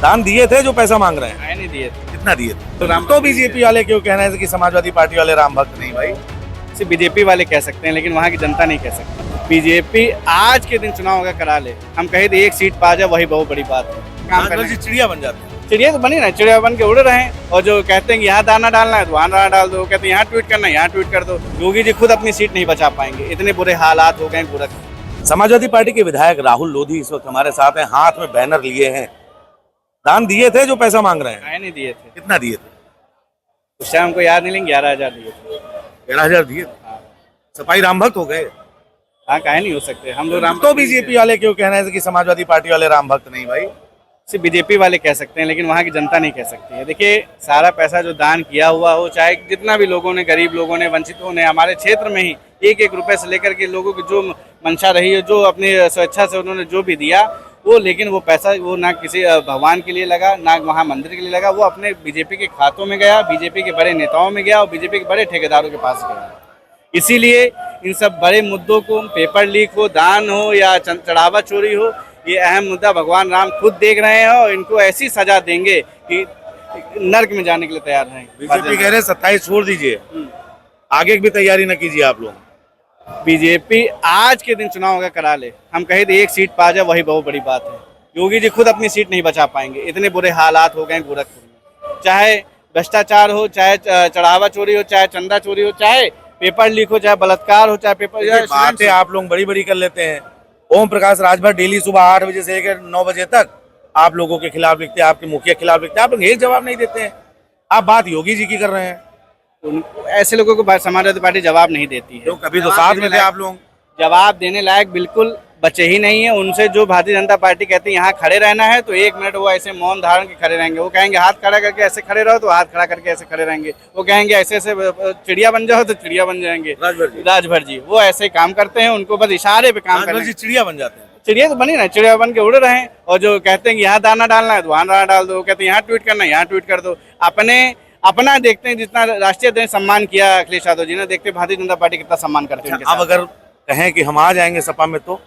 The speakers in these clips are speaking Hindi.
दान दिए थे जो पैसा मांग रहे हैं? आए नहीं दिए थे। कितना दिए थे? तो बीजेपी वाले क्यों कहना है कि समाजवादी पार्टी वाले राम भक्त नहीं भाई? सिर्फ बीजेपी वाले कह सकते हैं, लेकिन वहाँ की जनता नहीं कह सकती। बीजेपी आज के दिन चुनाव होगा करा ले, हम कहे तो एक सीट पा जाए वही बहुत बड़ी बात है। काम राजभर करने जी चिड़िया बन जाते हैं। चिड़िया तो बनी ना, चिड़िया बन के उड़ रहे हैं। और जो कहते हैं कि यहाँ दाना डालना है तो वहाँ दाना डाल दो, कहते हैं यहाँ ट्वीट करना है यहाँ ट्वीट कर दो। योगी जी खुद अपनी सीट नहीं बचा पाएंगे, इतने बुरे हालात हो गए गोरखपुर। समाजवादी पार्टी के विधायक राहुल लोधी इस वक्त हमारे साथ हैं, हाथ में बैनर लिए हैं। दान दिए थे जो पैसा मांग रहे हैं? आए नहीं दिए थे। कितना दिए थे? उस टाइम हमको याद नहीं, लेकिन 11,000 दिए थे। 11,000 दिए थे। सपाई राम भक्त हो गए। हाँ, काहे नहीं हो सकते हम लोग राम। तो बीजेपी वाले क्यों कहना है कि समाजवादी पार्टी वाले राम भक्त नहीं भाई? सिर्फ बीजेपी वाले कह सकते हैं, लेकिन वहाँ की जनता नहीं कह सकती है। देखिए, सारा पैसा जो दान किया हुआ हो, चाहे जितना भी लोगों ने, गरीब लोगों ने, वंचितों ने, हमारे क्षेत्र में ही एक एक रुपए से लेकर के लोगों की जो मंशा रही है, जो अपनी स्वेच्छा से उन्होंने जो भी दिया वो, लेकिन वो पैसा वो ना किसी भगवान के लिए लगा, ना वहाँ मंदिर के लिए लगा, वो अपने बीजेपी के खातों में गया, बीजेपी के बड़े नेताओं में गया और बीजेपी के बड़े ठेकेदारों के पास गया। इसीलिए इन सब बड़े मुद्दों को, पेपर लीक हो, दान हो या चढ़ावा चोरी हो, ये अहम मुद्दा भगवान राम खुद देख रहे हैं और इनको ऐसी सजा देंगे कि नर्क में जाने के लिए तैयार हैं। बीजेपी कह रहे हैं 27 छोड़ दीजिए, आगे की भी तैयारी न कीजिए आप लोग। बीजेपी आज के दिन चुनाव होगा करा ले, हम कहे तो एक सीट पा जाए वही बहुत बड़ी बात है। योगी जी खुद अपनी सीट नहीं बचा पाएंगे, इतने बुरे हालात हो गए गोरखपुर में। चाहे भ्रष्टाचार हो, चाहे चढ़ावा चोरी हो, चाहे चंदा चोरी हो, चाहे पेपर लीक हो, चाहे बलात्कार हो, चाहे पेपर बातें आप लोग बड़ी बड़ी कर लेते हैं। ओम प्रकाश राजभर डेली सुबह 8 बजे से लेकर 9 बजे तक आप लोगों के खिलाफ लिखते हैं, आपके मुखिया के खिलाफ लिखते हैं, आप लोग एक जवाब नहीं देते हैं। आप बात योगी जी की कर रहे हैं। ऐसे लोगों को समाजवादी पार्टी जवाब नहीं देती है। तो कभी तो साथ में थे आप लोग। जवाब देने लायक बिल्कुल बचे ही नहीं है। उनसे जो भारतीय जनता पार्टी कहती है यहाँ खड़े रहना है, तो 1 मिनट वो ऐसे मौन धारण के खड़े रहेंगे। वो कहेंगे हाथ खड़ा करके ऐसे खड़े रहो, तो हाथ खड़ा करके ऐसे खड़े रहेंगे। वो कहेंगे ऐसे ऐसे चिड़िया बन जाओ, तो चिड़िया बन जाएंगे। राजभर जी वो ऐसे काम करते हैं, उनको बस इशारे पे काम करते हैं। चिड़िया बन जाते हैं। चिड़िया तो बनी ना, चिड़िया बन के उड़ रहे हैं। और जो कहते हैं कि यहाँ दाना डालना है तो वहाँ दाना डाल दो, कहते हैं यहाँ ट्वीट करना है यहाँ ट्वीट कर दो। अपना देखते हैं, जितना राष्ट्रीय अध्यक्ष सम्मान किया अखिलेश यादव जी ने, देखते भारतीय जनता पार्टी कितना सम्मान करते हैं। अब अगर कहें कि हम आ जाएंगे सपा में, तो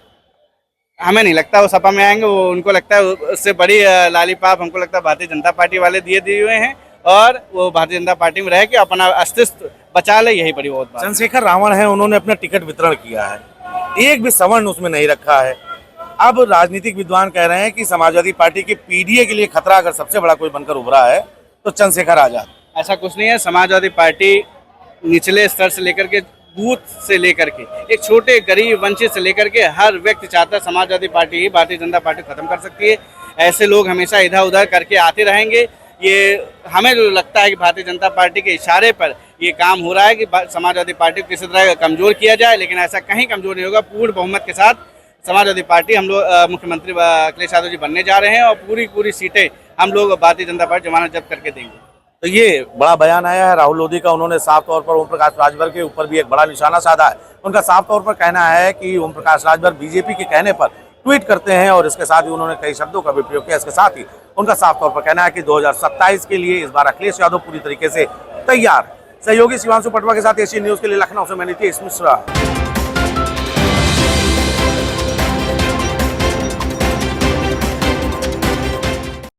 हमें नहीं लगता वो सपा में आएंगे। वो उनको लगता है उससे बड़ी लालीपाप हमको लगता है भारतीय जनता पार्टी वाले दिए हुए हैं, और वो भारतीय जनता पार्टी में रह के अपना अस्तित्व बचा ले, यही बड़ी बहुत बात। चंद्रशेखर रावण है, उन्होंने अपना टिकट वितरण किया है, एक भी सवर्ण उसमें नहीं रखा है। अब राजनीतिक विद्वान कह रहे हैं कि समाजवादी पार्टी के पीडीए के लिए खतरा अगर सबसे बड़ा कोई बनकर उभरा है तो चंद्रशेखर आजाद। ऐसा कुछ नहीं है। समाजवादी पार्टी निचले स्तर से लेकर के, बूथ से लेकर के, एक छोटे गरीब वंचित से लेकर के हर व्यक्ति चाहता है समाजवादी पार्टी ही भारतीय जनता पार्टी खत्म कर सकती है। ऐसे लोग हमेशा इधर उधर करके आते रहेंगे। ये हमें जो लगता है कि भारतीय जनता पार्टी के इशारे पर ये काम हो रहा है कि समाजवादी पार्टी को किसी तरह कमजोर किया जाए, लेकिन ऐसा कहीं कमजोर नहीं होगा। पूर्ण बहुमत के साथ समाजवादी पार्टी, हम लोग मुख्यमंत्री अखिलेश यादव जी बनने जा रहे हैं और पूरी सीटें हम लोग भारतीय जनता पार्टी जमानत जब्त करके देंगे। तो ये बड़ा बयान आया है राहुल लोधी का। उन्होंने साफ तौर पर ओम प्रकाश राजभर के ऊपर भी एक बड़ा निशाना साधा है। उनका साफ तौर पर कहना है कि ओम प्रकाश राजभर बीजेपी के कहने पर ट्वीट करते हैं, और इसके साथ ही उन्होंने कई शब्दों का भी प्रयोग किया। इसके साथ ही उनका साफ तौर पर कहना है कि 2027 के लिए इस बार अखिलेश यादव पूरी तरीके से तैयार है। सहयोगी शिवांशु पटवा के साथ एशियन न्यूज के लिए लखनऊ से मैं नीतीश मिश्रा।